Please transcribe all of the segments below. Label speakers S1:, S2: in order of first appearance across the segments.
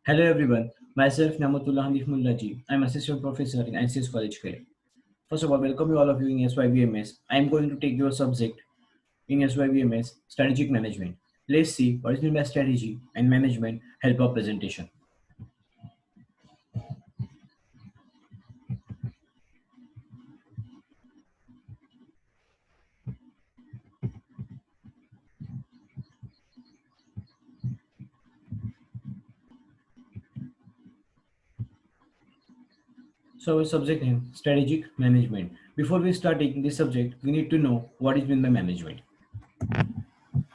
S1: Hello everyone, myself Namatullah Hanif Mullaji. I am assistant professor in ICS College Care. First of all, welcome you all of you in SYBMS. I am going to take your subject in SYBMS, strategic management. Let's see what is meant by strategy and management. Help our presentation. So our subject is strategic management. Before we start taking this subject, we need to know what is meant by management.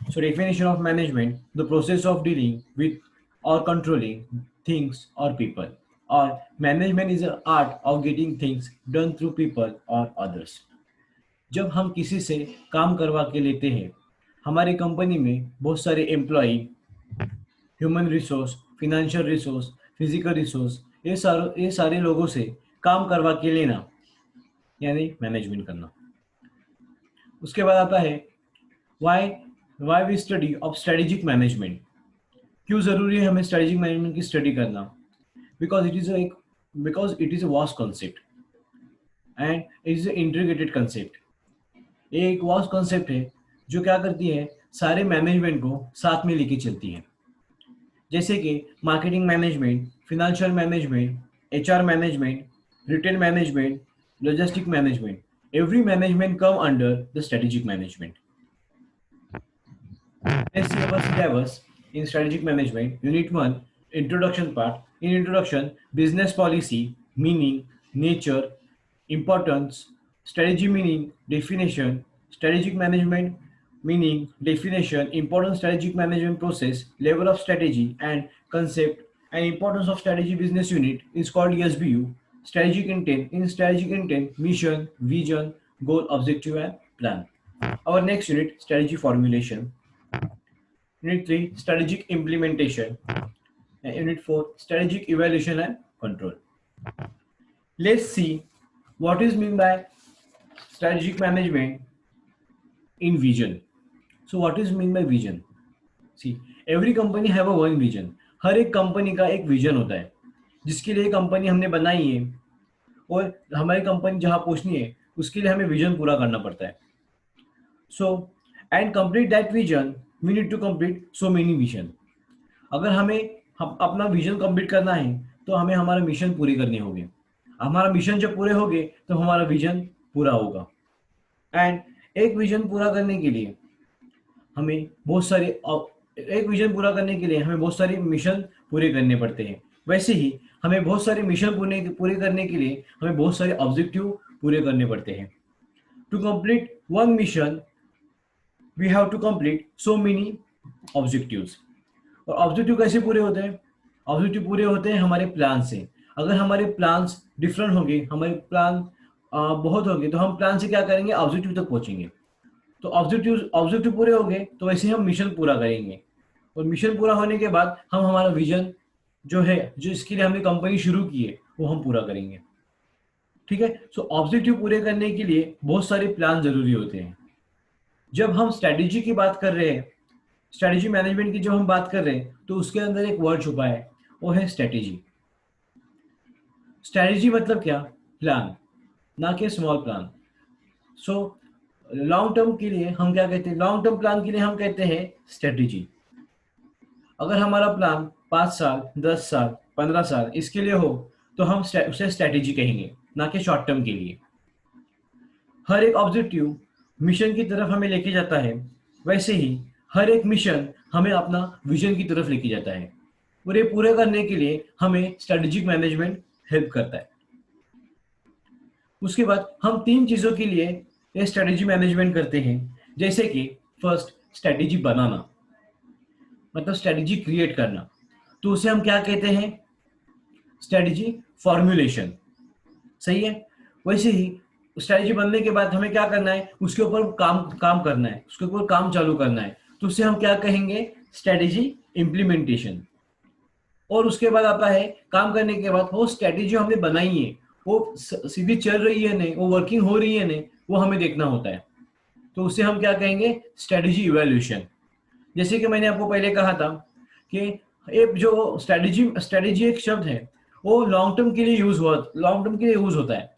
S1: So definition of management, the process of dealing with or controlling things or people. Or management is an art of getting things done through people or others. जब हम किसी से काम करवा के लेते हैं, हमारी कंपनी में बहुत सारे employee, human resource, financial resource, physical resource, ये सारे लोगों से काम करवा के लेना यानी मैनेजमेंट करना। उसके बाद आता है why why we study of strategic management. क्यों ज़रूरी है हमें स्ट्रेटेजिक मैनेजमेंट की स्टडी करना? Because it is a vast concept and it is a integrated concept. ये एक वास्ट कॉन्सेप्ट है जो क्या करती है, सारे मैनेजमेंट को साथ में लेके चलती है। जैसे कि marketing management, financial management, HR management, retail management, logistic management, every management come under the strategic management. Let's see our syllabus in strategic management. Unit 1, introduction part. In introduction, business policy, meaning, nature, importance, strategy meaning, definition, strategic management meaning, definition, important strategic management process, level of strategy and concept, and importance of strategy business unit is called SBU. Strategic intent. In strategic intent, mission, vision, goal, objective, and plan. Our next unit, strategy formulation. Unit 3, strategic implementation. And Unit 4, strategic evaluation and control. Let's see what is meant by strategic management in vision. So what is meant by vision? See, every company have a one vision. हर एक company का एक vision होता है जिसके लिए company हमने बनाई है, और हमारी कंपनी जहां पहुंचनी है उसके लिए हमें विजन पूरा करना पड़ता है. So and complete that vision we need to complete so many vision. अगर हम अपना विजन कंप्लीट करना है तो हमें हमारा मिशन पूरे करने होंगे. हमारा मिशन जब पूरे होंगे तो हमारा विजन पूरा होगा. एंड एक विजन पूरा करने के लिए हमें बहुत सारे मिशन पूरे करने पड़ते हैं. वैसे ही हमें बहुत सारे मिशन पूरे करने के लिए हमें बहुत सारे ऑब्जेक्टिव पूरे करने पड़ते हैं. To complete one mission we have to complete so many objectives. और ऑब्जेक्टिव कैसे पूरे होते हैं? ऑब्जेक्टिव पूरे होते हैं हमारे प्लान से. अगर हमारे प्लान्स डिफरेंट होंगे, हमारे प्लान बहुत होंगे, तो हम प्लान से क्या करेंगे? ऑब्जेक्टिव तक पहुंचेंगे. तो ऑब्जेक्टिव पूरे होंगे तो वैसे हम मिशन पूरा करेंगे. और मिशन पूरा होने के बाद हम हमारा विजन जो है, जो इसके लिए हमने कंपनी शुरू की है, वो हम पूरा करेंगे. ठीक है. सो ऑब्जेक्टिव पूरे करने के लिए बहुत सारे प्लान जरूरी होते हैं. जब हम स्ट्रेटेजी की बात कर रहे हैं, स्ट्रेटेजी मैनेजमेंट की जब हम बात कर रहे हैं, तो उसके अंदर एक वर्ड छुपा है, वो है स्ट्रेटेजी. स्ट्रेटेजी मतलब क्या? प्लान, ना कि small plan. So long term के लिए हम क्या कहते हैं? लॉन्ग टर्म प्लान के लिए हम कहते हैं स्ट्रेटेजी. अगर हमारा प्लान 5 साल, 10 साल, 15 साल इसके लिए हो तो हम उसे स्ट्रेटेजी कहेंगे, ना कि शॉर्ट टर्म के लिए. हर एक ऑब्जेक्टिव मिशन की तरफ हमें लेके जाता है, वैसे ही हर एक मिशन हमें अपना विजन की तरफ लेके जाता है. और ये पूरे करने के लिए हमें स्ट्रेटेजिक मैनेजमेंट हेल्प करता है. उसके बाद हम 3 चीज़ों के लिए ये स्ट्रेटेजी मैनेजमेंट करते हैं. जैसे कि फर्स्ट, स्ट्रेटेजी बनाना, मतलब स्ट्रेटेजी क्रिएट करना. तो उसे हम क्या कहते हैं? Strategy formulation. सही है. वैसे ही स्ट्रेटेजी बनने के बाद हमें क्या करना है? उसके ऊपर काम करना है, उसके ऊपर काम चालू करना है. तो उसे हम क्या कहेंगे? Strategy implementation. और उसके बाद आता है काम करने के बाद वो स्ट्रेटेजी हमने बनाई है, वो सीधी चल रही है नहीं, वो वर्किंग हो रही है नहीं, वो हमें देखना होता है. तो उसे हम क्या कहेंगे? Strategy evaluation. जैसे कि मैंने आपको पहले कहा था कि एक जो स्ट्रेटेजी एक शब्द है, वो लॉन्ग टर्म के लिए यूज होता है।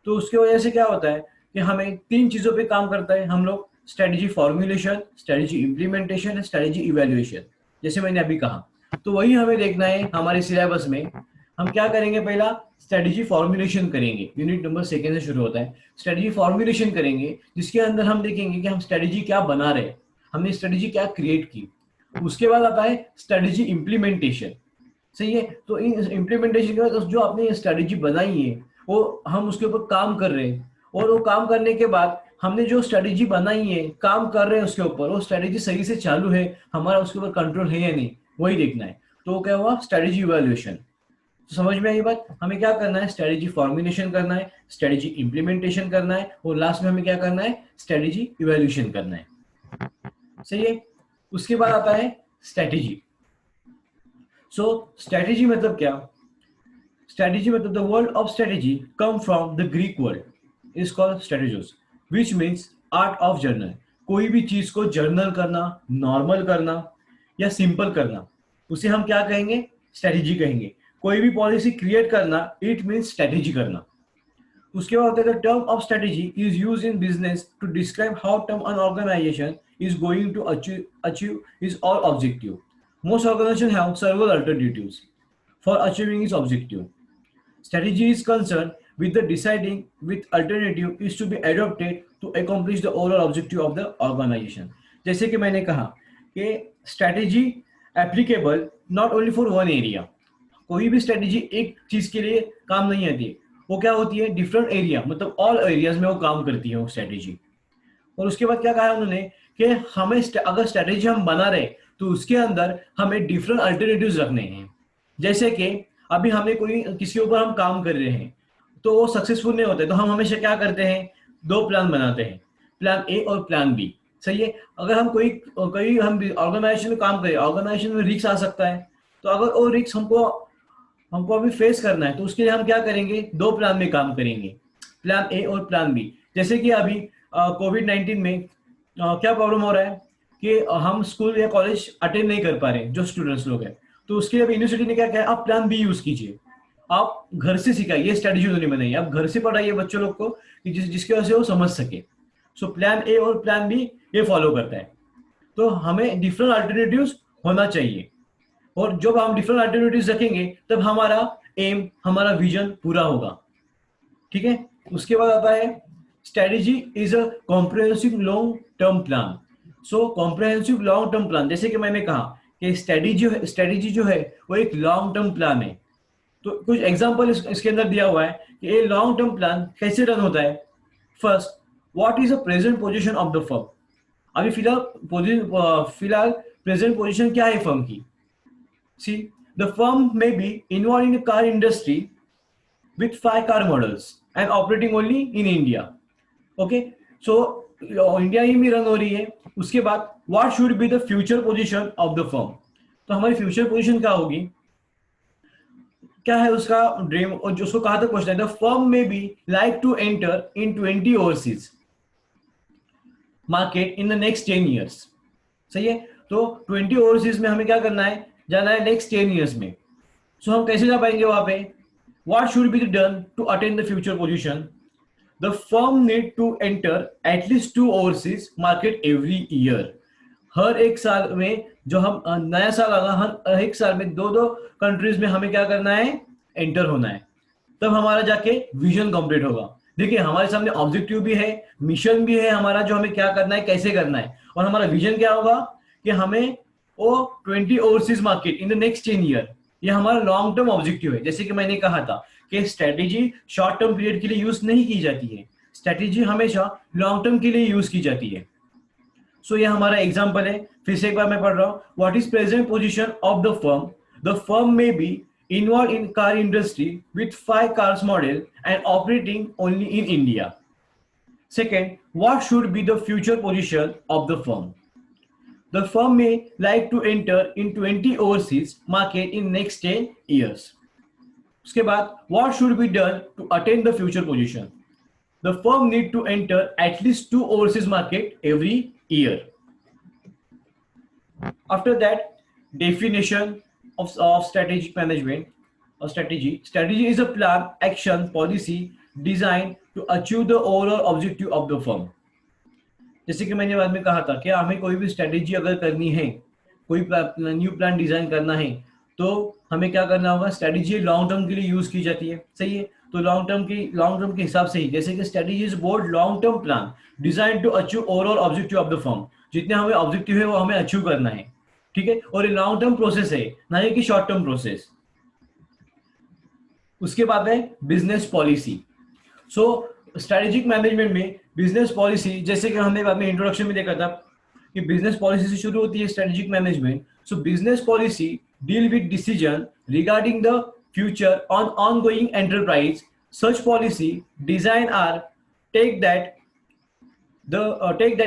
S1: तो उसकी वजह से क्या होता है कि हमें तीन चीजों पे काम करता है हम लोग: strategy formulation, strategy implementation, strategy evaluation, जैसे मैंने अभी कहा। तो वही हमें देखना है हमारे सिलेबस में। हम क्या करेंगे, पहला स्ट्रेटेजी फॉर्मुलेशन करेंगे, यूनिट नंबर सेकेंड से शुरू होता है। स्ट्रेटेजी फॉर्मुलेशन करेंगे जिसके अंदर हम देखेंगे कि हम स्ट्रेटेजी क्या बना रहे हैं, हमने स्ट्रेटेजी क्या क्रिएट की। उसके बाद आता है स्ट्रेटेजी इम्प्लीमेंटेशन। सही है। तो इन इम्प्लीमेंटेशन के बाद जो आपने स्ट्रेटेजी बनाई है वो हम उसके ऊपर काम कर रहे हैं, और वो काम करने के बाद हमने जो स्ट्रेटेजी बनाई है, काम कर रहे हैं उसके ऊपर, वो स्ट्रेटेजी सही से चालू है, हमारा उसके ऊपर कंट्रोल है या नहीं, वही देखना है। तो वो क्या हुआ, स्ट्रेटेजी इवैल्यूएशन। तो समझ में आई बात? हमें क्या करना है, स्ट्रेटेजी फॉर्मुलेशन करना है, स्ट्रेटेजी इम्प्लीमेंटेशन करना है, और लास्ट में हमें क्या करना है, स्ट्रेटेजी इवैल्यूएशन करना है। सही है। उसके बाद आता है स्ट्रेटेजी। सो स्ट्रेटेजी मतलब क्या? Strategy मतलब the word of strategy come from the Greek word is called strategos, which means art of journal। कोई भी चीज को जर्नल करना, नॉर्मल करना या सिंपल करना, उसे हम क्या कहेंगे, स्ट्रेटेजी कहेंगे। कोई भी पॉलिसी क्रिएट करना, इट मीन्स स्ट्रेटेजी करना। उसके बाद होता है the term of strategy is use in business to describe how term an organisation is going to achieve is all objective. Most organisation have several alternatives for achieving its objective. Strategy is concerned with the deciding with alternative is to be adopted to accomplish the overall objective of the organization। जैसे कि मैंने कहा कि strategy applicable not only for one area. कोई भी strategy एक चीज के लिए काम नहीं आती है, वो क्या होती है, डिफरेंट एरिया, मतलब ऑल एरियाज में वो काम करती है वो स्ट्रेटेजी। और उसके बाद क्या कहा उन्होंने कि हमें अगर स्ट्रेटेजी हम बना रहे तो उसके अंदर हमें डिफरेंट अल्टरनेटिव्स रखने हैं। जैसे कि अभी हमें कोई किसी ऊपर हम काम कर रहे हैं तो वो सक्सेसफुल नहीं होते, तो हम हमेशा क्या करते हैं, दो प्लान बनाते हैं, प्लान ए और प्लान बी। सही है। अगर हम कोई कोई हम ऑर्गेनाइजेशन में काम करें, ऑर्गेनाइजेशन में रिस्क आ सकता है, तो अगर वो रिस्क हमको हमको अभी फेस करना है तो उसके लिए हम क्या करेंगे, दो प्लान में काम करेंगे, प्लान ए और प्लान बी। जैसे कि अभी कोविड-19 में क्या प्रॉब्लम हो रहा है कि हम स्कूल या कॉलेज अटेंड नहीं कर पा रहे जो स्टूडेंट्स लोग हैं। तो उसके लिए यूनिवर्सिटी ने क्या किया, आप प्लान बी यूज कीजिए, आप घर से सिखाइए, ये स्ट्रेटेजी तो नहीं बनाइए, आप घर से पढ़ाइए बच्चों लोग को कि जिसकी वजह से वो समझ सके। सो प्लान ए और प्लान बी ये फॉलो करता है। तो हमें डिफरेंट अल्टरनेटिव्स होना चाहिए, और जब हम डिफरेंट अल्टरनेटिव्स रखेंगे तब हमारा एम, हमारा विजन पूरा होगा। ठीक है। उसके बाद आता है strategy is a comprehensive long term plan. So comprehensive long term plan, जैसे कि मैंने कहा कि स्ट्रेटेजी जो है वो एक लॉन्ग टर्म प्लान है। तो कुछ एग्जांपल इसके अंदर दिया हुआ है कि ये लॉन्ग टर्म प्लान कैसे रन होता है। First, what is the present position of the firm. अभी फिलहाल प्रेजेंट पोजीशन क्या है फर्म की। See, the firm may be involve in car industry with 5 car models and operating only in India. Okay, so India ही में run हो रही है। उसके बाद what should be the future position of the firm। तो हमारी फ्यूचर पोजीशन क्या होगी, क्या है उसका ड्रीम, और जो उसको कहां तक पहुंचना है। द फर्म में be like to enter in 20 overseas market in the next 10 years. सही है। तो 20 ओवरसीज में हमें क्या करना है, जाना है नेक्स्ट 10 ईयर्स में। सो हम कैसे जा पाएंगे वहां पे, what should be done to attain the future position। The firm need to enter at least 2 overseas market every year। हर एक साल में जो हम नया साल आगा, हर एक साल में दो कंट्रीज में हमें क्या करना है, एंटर होना है। तब हमारा जाके विजन कंप्लीट होगा। देखिए हमारे सामने ऑब्जेक्टिव भी है, मिशन भी है हमारा, जो हमें क्या करना है, कैसे करना है, और हमारा विजन क्या होगा कि हमें वो 20 overseas market in the next 10 year, ये हमारा लॉन्ग टर्म ऑब्जेक्टिव है। जैसे कि मैंने कहा था कि स्ट्रेटेजी शॉर्ट टर्म पीरियड के लिए यूज नहीं की जाती है, स्ट्रेटेजी हमेशा लॉन्ग टर्म के लिए यूज की जाती है। सो ये हमारा एग्जांपल है। फिर से एक बार मैं पढ़ रहा हूं, what is present position of the firm में B involved in car industry with 5 cars model and operating only in India। Second, what should be the future position of the firm? The firm may like to enter in 20 overseas market in next 10 years। उसके बाद what should be done to attain the future position? The firm need to enter at least 2 overseas market every year। After that, definition of strategic management or strategy. Strategy is a plan, action, policy designed to achieve the overall objective of the firm. जैसे कि मैंने बाद में कहा था कि हमें कोई भी स्ट्रेटेजी अगर करनी है, कोई न्यू प्लान डिजाइन करना है, तो हमें क्या करना होगा? स्ट्रेटेजी लॉन्ग टर्म के लिए यूज की जाती है, सही है। तो लॉन्ग टर्म के हिसाब से ही, जैसे कि strategy is board long term plan design to achieve overall objective of the firm. जितने हमें ऑब्जेक्टिव है वो हमें अचीव करना है, ठीक है। और ये लॉन्ग टर्म प्रोसेस है, ना ही कि शॉर्ट टर्म प्रोसेस। उसके बाद है बिजनेस पॉलिसी। सो स्ट्रेटेजिक मैनेजमेंट में बिजनेस पॉलिसी, जैसे कि हमने बाद में इंट्रोडक्शन में देखा था कि बिजनेस पॉलिसी से शुरू होती है strategic management. So business policy deal with decision regarding the future on ongoing enterprise. Such policy design are take that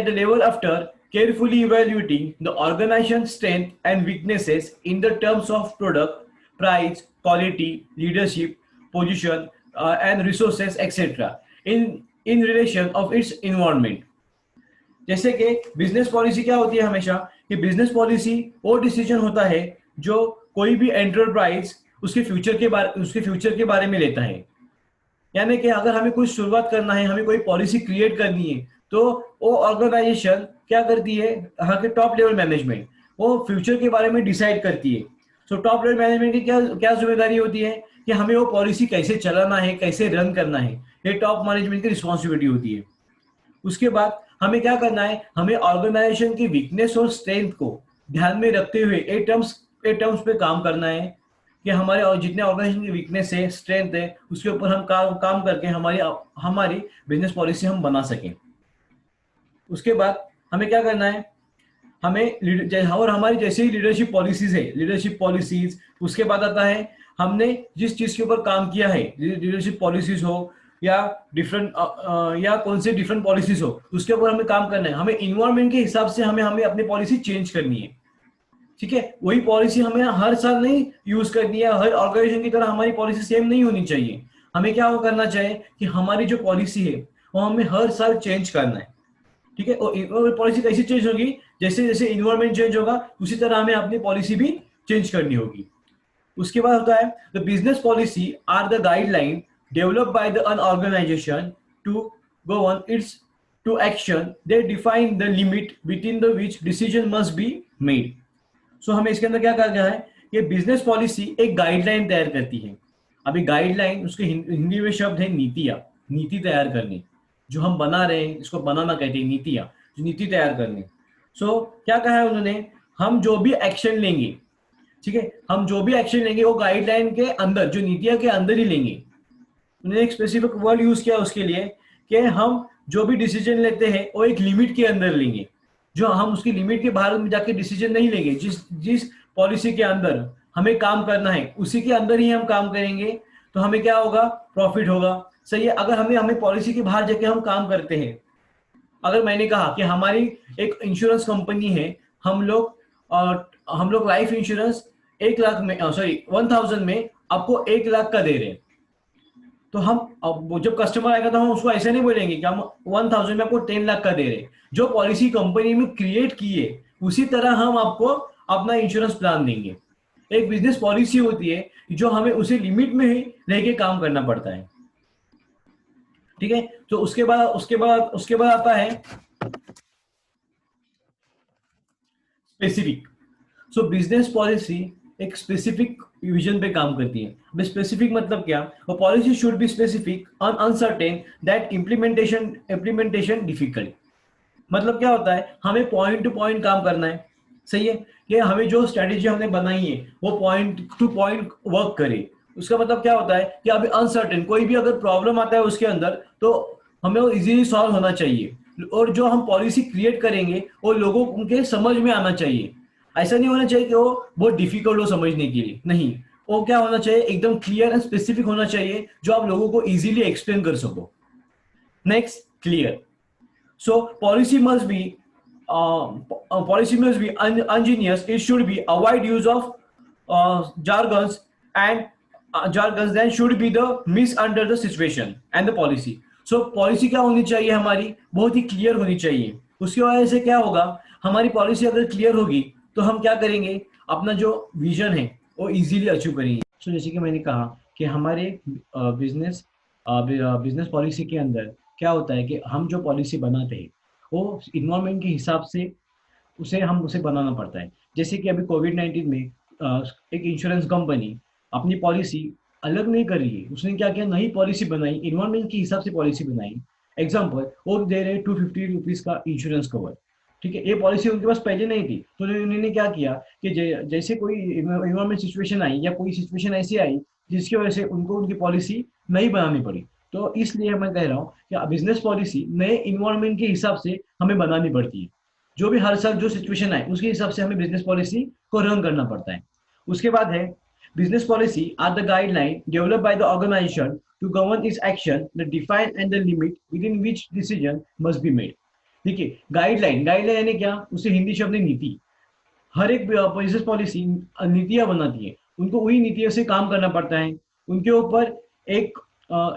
S1: the level after carefully evaluating the organization's strength and weaknesses in the terms of product, price, quality, leadership, position, and resources, etc. in relation of its environment. जैसे कि business policy क्या होती है हमेशा, कि business policy वो decision होता है जो कोई भी एंटरप्राइज उसके फ्यूचर के बारे में लेता है। यानी कि अगर हमें कुछ शुरुआत करना है, हमें कोई पॉलिसी क्रिएट करनी है, तो वो ऑर्गेनाइजेशन क्या करती है, यहाँ के टॉप लेवल मैनेजमेंट वो फ्यूचर के बारे में डिसाइड करती है। सो टॉप लेवल मैनेजमेंट की क्या क्या जिम्मेदारी होती है कि हमें वो पॉलिसी कैसे चलाना है, कैसे रन करना है, ये टॉप मैनेजमेंट की रिस्पॉन्सिबिलिटी होती है। उसके बाद हमें क्या करना है, हमें ऑर्गेनाइजेशन की वीकनेस और स्ट्रेंथ को ध्यान में रखते हुए ए टर्म्स पे काम करना है कि हमारे और जितने ऑर्गेनाइजेशन की वीकनेस है, स्ट्रेंथ है, उसके ऊपर हम काम करके हमारी बिजनेस पॉलिसी हम बना सकें। उसके बाद हमें क्या करना है, और हमारी जैसे ही लीडरशिप पॉलिसीज है, लीडरशिप पॉलिसीज, उसके बाद आता है हमने जिस चीज के ऊपर काम किया है, लीडरशिप पॉलिसीज हो या कौन से डिफरेंट पॉलिसीज हो, उसके ऊपर हमें काम करना है। हमें इन्वायरमेंट के हिसाब से हमें अपनी पॉलिसी चेंज करनी है, ठीक है। वही पॉलिसी हमें हर साल नहीं यूज करनी है, हर ऑर्गेनाइजेशन की तरह हमारी पॉलिसी सेम नहीं होनी चाहिए। हमें क्या करना चाहिए कि हमारी जो पॉलिसी है वो हमें हर साल चेंज करना है, ठीक है। और पॉलिसी कैसे चेंज होगी, जैसे जैसे इन्वायरमेंट चेंज होगा उसी तरह हमें अपनी पॉलिसी भी चेंज करनी होगी। उसके बाद होता है the business policy are the guideline developed by the an organization to govern its to action. They define the limit within the which decision must be made. सो हमें इसके अंदर क्या कहा गया है कि बिजनेस पॉलिसी एक गाइडलाइन तैयार करती है। अभी गाइडलाइन उसके हिंदी में शब्द है नीतियां, नीति तैयार करनी, जो हम बना रहे हैं इसको बनाना कहते हैं, नीतियां, जो नीति तैयार करनी। सो क्या कहा है उन्होंने, हम जो भी एक्शन लेंगे, ठीक है, हम जो भी एक्शन लेंगे वो गाइडलाइन के अंदर, जो नीतियां के अंदर ही लेंगे। उन्होंने एक स्पेसिफिक वर्ड यूज किया उसके लिए कि हम जो भी डिसीजन लेते हैं वो एक लिमिट के अंदर लेंगे, जो हम उसकी लिमिट के बाहर में जाके डिसीजन नहीं लेंगे। जिस पॉलिसी के अंदर हमें काम करना है उसी के अंदर ही हम काम करेंगे, तो हमें क्या होगा, प्रॉफिट होगा, सही है। अगर हमें पॉलिसी के बाहर जाके हम काम करते हैं, अगर मैंने कहा कि हमारी एक इंश्योरेंस कंपनी है, हम लोग लाइफ इंश्योरेंस 1,00,000 में 1,000 में आपको 1,00,000 का दे रहे हैं, तो हम अब जब कस्टमर आएगा तो हम उसको ऐसे नहीं बोलेंगे कि हम 1,000 में आपको 10,00,000 का दे रहे हैं। जो पॉलिसी कंपनी में क्रिएट की है उसी तरह हम आपको अपना इंश्योरेंस प्लान देंगे। एक बिजनेस पॉलिसी होती है जो हमें उसी लिमिट में ही रह के काम करना पड़ता है, ठीक है। तो उसके बाद आता है स्पेसिफिक। सो बिजनेस पॉलिसी एक स्पेसिफिक विजन पे काम करती है। अब स्पेसिफिक मतलब क्या, वो policy should be specific on uncertain that implementation difficult. मतलब क्या होता है, हमें पॉइंट टू पॉइंट काम करना है, सही है, कि हमें जो स्ट्रेटेजी हमने बनाई है वो पॉइंट टू पॉइंट वर्क करे। उसका मतलब क्या होता है कि अभी अनसर्टेन कोई भी अगर प्रॉब्लम आता है उसके अंदर, तो हमें वो इजीली सॉल्व होना चाहिए, और जो हम पॉलिसी क्रिएट करेंगे वो लोगों के समझ में आना चाहिए। ऐसा नहीं होना चाहिए कि वो बहुत डिफिकल्ट हो समझने के लिए, नहीं, वो क्या होना चाहिए, एकदम क्लियर एंड स्पेसिफिक होना चाहिए, जो आप लोगों को इजीली एक्सप्लेन कर सको। Next, clear. So policy must be ingenious. It should be avoid use of jargons then should be the miss under the situation and the policy. So policy क्या होनी चाहिए, हमारी बहुत ही क्लियर होनी चाहिए। उसकी वजह से क्या होगा, हमारी पॉलिसी अगर क्लियर होगी तो हम क्या करेंगे, अपना जो विजन है वो इजीली अचीव करेंगे। सो जैसे कि मैंने कहा कि हमारे बिजनेस बिजनेस पॉलिसी के अंदर क्या होता है कि हम जो पॉलिसी बनाते हैं वो इन्वायरमेंट के हिसाब से उसे बनाना पड़ता है। जैसे कि अभी कोविड-19 में एक इंश्योरेंस कंपनी अपनी पॉलिसी अलग नहीं कर रही है। उसने क्या किया, नई पॉलिसी बनाई, एनवायरनमेंट के हिसाब से पॉलिसी बनाई। एग्ज़ाम्पल, वो दे रहे हैं ₹250 का इंश्योरेंस कवर, ठीक है? ये पॉलिसी उनके पास पहले नहीं थी। तो उन्होंने क्या किया कि जैसे कोई एनवायरनमेंट सिचुएशन आई या कोई सिचुएशन ऐसी आई, जिसकी वजह से उनको उनकी पॉलिसी नई बनानी पड़ी। तो इसलिए मैं कह रहा हूँ कि बिज़नेस पॉलिसी नए एनवायरनमेंट के हिसाब से हमें बनानी पड़ती है। जो भी हर साल जो सिचुएशन आए उसके हिसाब से हमें बिजनेस पॉलिसी को रन करना पड़ता है। उसके बाद है business policy are the guideline develop by the organization to govern its action the define and the limit with in which decision must be made. देखिए, गाइडलाइन गाइडलाइन यानी क्या, उसे हिंदी शब्द है नीति। हर एक बिजनेस पॉलिसी नीतियां बनाती है, उनको वही नीतियों से काम करना पड़ता है। उनके ऊपर एक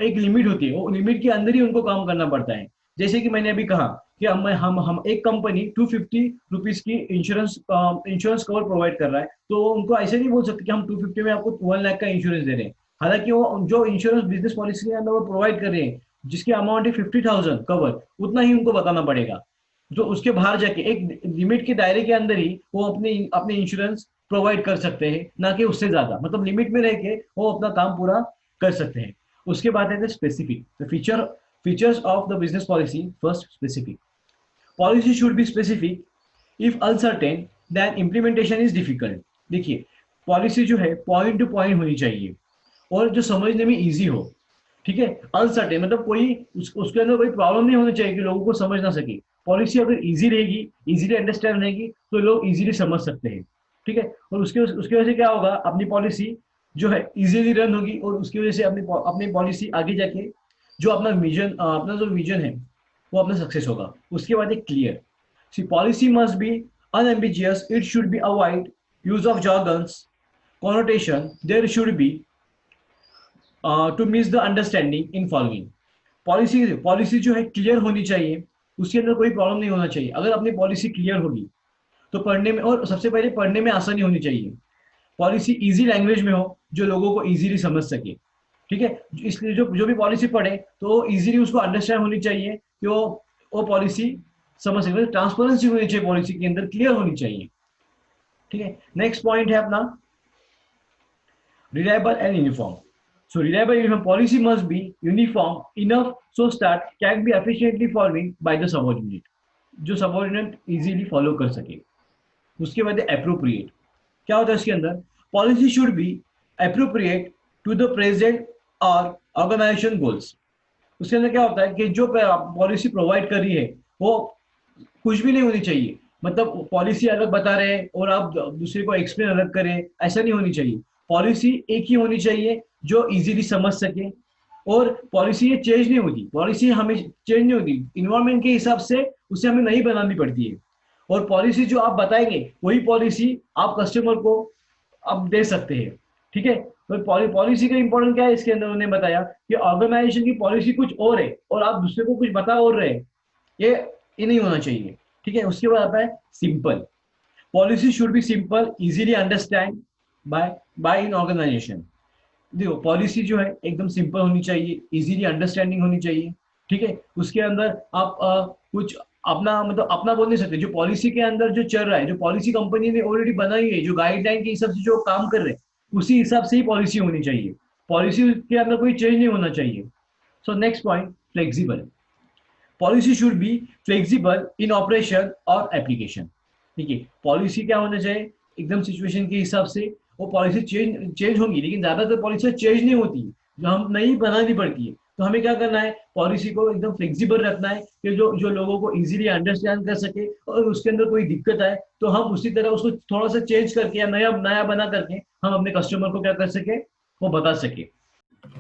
S1: एक लिमिट होती है, वो लिमिट के अंदर ही उनको काम करना पड़ता है। जैसे कि मैंने अभी कहा कि हम एक कंपनी ₹250 की इंश्योरेंस कवर प्रोवाइड कर रहा है, तो उनको ऐसे नहीं बोल सकते कि हम 250 में आपको 1 लाख का इंश्योरेंस दे रहे हैं। हालांकि वो जो इंश्योरेंस बिजनेस पॉलिसी के अंदर वो प्रोवाइड कर रहे हैं, जिसकी अमाउंट है 50,000 कवर, उतना ही उनको बताना पड़ेगा। जो उसके बाहर जाके एक लिमिट के दायरे के अंदर ही वो अपने अपने इंश्योरेंस प्रोवाइड कर सकते हैं, ना कि उससे ज्यादा। मतलब लिमिट में रह के वो अपना काम पूरा कर सकते हैं। उसके बाद है specific the features of the business policy. First, specific policy should be specific if uncertain then implementation is difficult. देखिए, पॉलिसी जो है पॉइंट टू पॉइंट होनी चाहिए और जो समझने में इजी हो, ठीक है? अनसर्टेन मतलब उसके अंदर कोई प्रॉब्लम नहीं होनी चाहिए कि लोगों को समझ ना सके। पॉलिसी अगर इजी रहेगी, इजीली अंडरस्टैंड रहेगी, तो लोग इजीली समझ सकते हैं, ठीक है? और उसके उसकी वजह से क्या होगा, अपनी पॉलिसी जो है इजीली रन होगी और उसकी वजह से अपनी अपनी पॉलिसी आगे जाके जो अपना जो विजन है वो अपना सक्सेस होगा। उसके बाद एक क्लियर सी policy must be unambiguous, it should be avoid use of jargons, connotation, there should be to miss the understanding in following. Policy policy जो है क्लियर होनी चाहिए, उसके अंदर कोई प्रॉब्लम नहीं होना चाहिए। अगर अपनी पॉलिसी क्लियर होगी तो पढ़ने में, और सबसे पहले पढ़ने में आसानी होनी चाहिए। पॉलिसी इजी लैंग्वेज में हो जो लोगों को इजीली समझ सके, ठीक है? इसलिए जो जो भी पॉलिसी पढ़े तो इजीली उसको अंडरस्टैंड होनी चाहिए कि वो पॉलिसी समझ सके। ट्रांसपेरेंसी होनी चाहिए, पॉलिसी के अंदर क्लियर होनी चाहिए, ठीक है? नेक्स्ट पॉइंट है अपना reliable and uniform. So reliable and uniform policy must be uniform enough so that can be efficiently following by the subordinate. जो सबॉर्डिनेट इजीली फॉलो कर सके। उसके बाद अप्रोप्रिएट, क्या होता है इसके अंदर, policy should be appropriate to the present और ऑर्गेनाइजेशन गोल्स। उसके अंदर क्या होता है कि जो पॉलिसी प्रोवाइड कर रही है वो कुछ भी नहीं होनी चाहिए। मतलब पॉलिसी अलग बता रहे हैं और आप दूसरे को एक्सप्लेन अलग करें, ऐसा नहीं होनी चाहिए। पॉलिसी एक ही होनी चाहिए जो इजीली समझ सके। और पॉलिसी ये चेंज नहीं होती, पॉलिसी हमें चेंज नहीं होती, इन्वायरमेंट के हिसाब से उसे हमें नहीं बनानी पड़ती है। और पॉलिसी जो आप बताएंगे वही पॉलिसी आप कस्टमर को आप दे सकते हैं, ठीक है? तो पॉलिसी का इंपॉर्टेंट क्या है इसके अंदर उन्होंने बताया कि ऑर्गेनाइजेशन की पॉलिसी कुछ और है और आप दूसरे को कुछ बता और रहे हैं, ये नहीं होना चाहिए, ठीक है? उसके बाद आता है simple, policy should be simple easily understand by in organization. देखो, पॉलिसी जो है एकदम सिंपल होनी चाहिए, इजीली अंडरस्टैंडिंग होनी चाहिए, ठीक है? उसके अंदर आप कुछ अपना मतलब अपना बोल नहीं सकते। जो पॉलिसी के अंदर जो चल रहा है, जो पॉलिसी कंपनी ने ऑलरेडी बनाई है, जो गाइडलाइन के हिसाब से जो काम कर रहे हैं उसी हिसाब से ही पॉलिसी होनी चाहिए। पॉलिसी के अंदर कोई चेंज नहीं होना चाहिए। So next point, flexible, policy should be flexible in operation और एप्लीकेशन। ठीक है, पॉलिसी क्या होना चाहिए, एकदम सिचुएशन के हिसाब से वो पॉलिसी चेंज चेंज होंगी, लेकिन ज्यादातर पॉलिसी चेंज नहीं होती, जो हम नई बनानी पड़ती है। तो हमें क्या करना है, पॉलिसी को एकदम फ्लेक्सिबल रखना है कि जो जो लोगों को इजीली अंडरस्टैंड कर सके, और उसके अंदर कोई दिक्कत आए तो हम उसी तरह उसको थोड़ा सा चेंज करके या नया नया बना करके हम अपने कस्टमर को क्या कर सके, वो बता सके।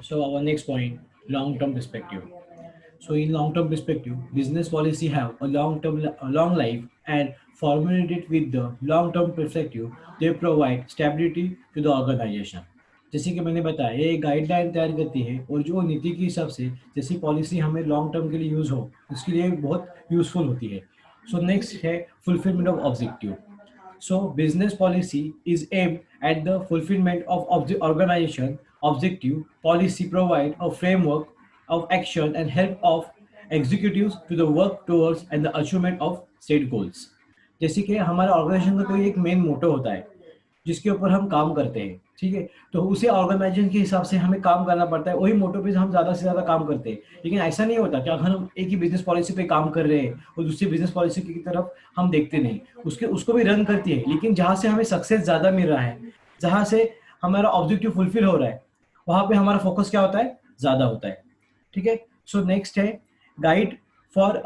S1: So our next point, long-term perspective. So in long-term perspective, business policy have a long life and formulated with the long-term perspective, they provide stability to the organization. जैसे कि मैंने बताया, ये एक गाइडलाइन तैयार करती है और जो नीति के हिसाब से जैसी पॉलिसी हमें लॉन्ग टर्म के लिए यूज हो उसके लिए बहुत यूजफुल होती है। सो नेक्स्ट है fulfilment of objective. So business policy is aimed at the fulfillment of the organization objective. Policy provide a framework of action and help of executives to the work towards and the achievement of state goals. जैसे कि हमारा organisation का कोई एक main motto होता है जिसके ऊपर हम काम करते हैं, ठीक है, तो उसे ऑर्गेनाइजेशन के हिसाब से हमें काम करना पड़ता है, वही मोटो पे हम ज्यादा से ज्यादा काम करते हैं। लेकिन ऐसा नहीं होता कि अगर हम एक ही बिजनेस पॉलिसी पे काम कर रहे हैं और दूसरी बिजनेस पॉलिसी की तरफ हम देखते नहीं, उसके उसको भी रन करती है, लेकिन जहाँ से हमें सक्सेस ज्यादा मिल रहा है, जहाँ से हमारा ऑब्जेक्टिव फुलफिल हो रहा है, वहां पे हमारा फोकस क्या होता है, ज्यादा होता है। ठीक है, सो नेक्स्ट है guide for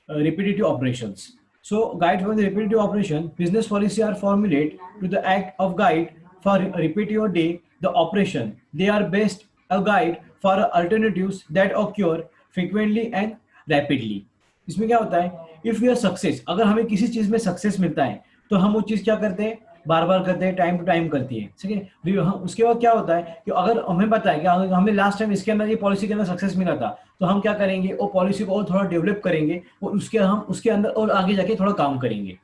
S1: repetitive operations. So guide for the repetitive operation, business policy are formulated to the act of guide for repetitive day the operation. They are best a guide for alternatives that occur frequently and rapidly. इसमें क्या होता है, if we are success, अगर हमें किसी चीज में success मिलता है तो हम वो चीज क्या करते हैं, बार बार करते हैं, टाइम टू टाइम करती है, ठीक है। उसके बाद क्या होता है कि अगर हमें पता है कि हमें लास्ट टाइम इसके अंदर ये पॉलिसी के अंदर सक्सेस मिला था, तो हम क्या करेंगे, वो पॉलिसी को और थोड़ा डेवलप करेंगे और उसके अंदर और आगे जाके थोड़ा काम करेंगे।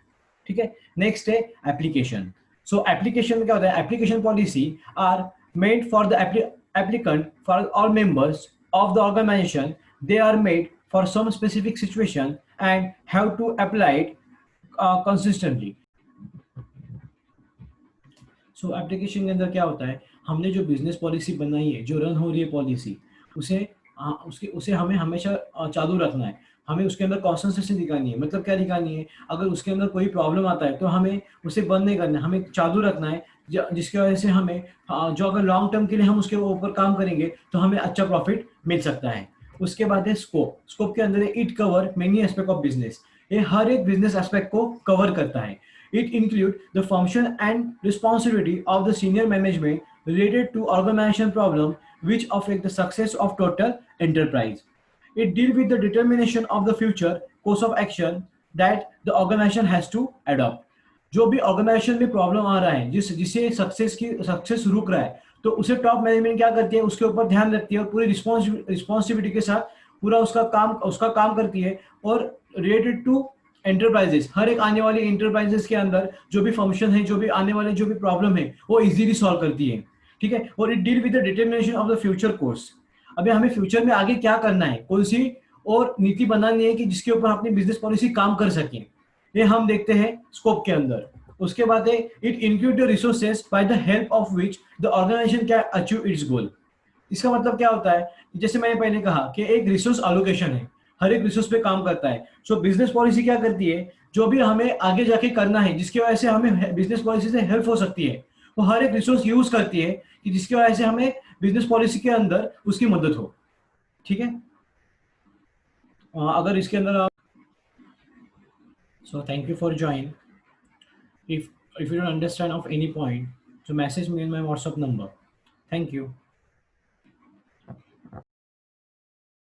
S1: ठीक है, नेक्स्ट है एप्लीकेशन। सो एप्लीकेशन में क्या होता है, application policy are made for the applicant for all members of the organization, they are made for some specific situation and have to apply it consistently. So application के अंदर क्या होता है, हमने जो बिजनेस पॉलिसी बनाई है, जो रन हो रही है पॉलिसी, उसे हमें हमेशा चालू रखना है। हमें उसके अंदर कॉन्सेंट्रेशन दिखानी है। मतलब क्या दिखानी है, अगर उसके अंदर कोई प्रॉब्लम आता है तो हमें उसे बंद नहीं करना है, हमें चालू रखना है, जिसकी वजह से हमें जो अगर लॉन्ग टर्म के लिए हम उसके ऊपर काम करेंगे तो हमें अच्छा प्रॉफिट मिल सकता है। उसके बाद है स्कोप। स्कोप के अंदर it cover many aspect of business, ये हर एक बिजनेस एस्पेक्ट को कवर करता है। It includes the function and responsibility of the senior management related to organization problem which affect the success of total enterprise. It deals with the determination of the future course of action that the organization has to adopt. जो भी organisation में problem आ रहा है, जिसे success रुक रहा है, तो उसे टॉप मैनेजमेंट क्या करती है, उसके ऊपर ध्यान रखती है और पूरी रिस्पॉन्सिबिलिटी के साथ पूरा उसका काम करती है। और रिलेटेड टू एंटरप्राइजेस, हर एक आने वाली एंटरप्राइजेस के अंदर जो भी फंक्शन है, जो भी आने वाले जो भी प्रॉब्लम है, वो इजीली सॉल्व करती है। ठीक है, और it deal with the determination of the future course. अभी हमें फ्यूचर में आगे क्या करना है, कौन सी और नीति बनानी है कि जिसके ऊपर अपनी बिजनेस पॉलिसी काम कर सके, ये हम देखते हैं स्कोप के अंदर। उसके बाद है it include the resources by the help of which the organisation can achieve its goal. इसका मतलब क्या होता है, जैसे मैंने पहले कहा कि एक रिसोर्स एलोकेशन है, हर एक रिसोर्स पे काम करता है। सो बिजनेस पॉलिसी क्या करती है, जो भी हमें आगे जाके करना है, जिसकी वजह से हमें बिजनेस पॉलिसी से हेल्प हो सकती है, वो हर एक रिसोर्स यूज करती है कि जिसकी वजह से हमें बिजनेस पॉलिसी के अंदर उसकी मदद हो। ठीक है, अगर इसके अंदर आप, so thank you for join. If you don't understand of any point, so message me in my WhatsApp number. Thank you.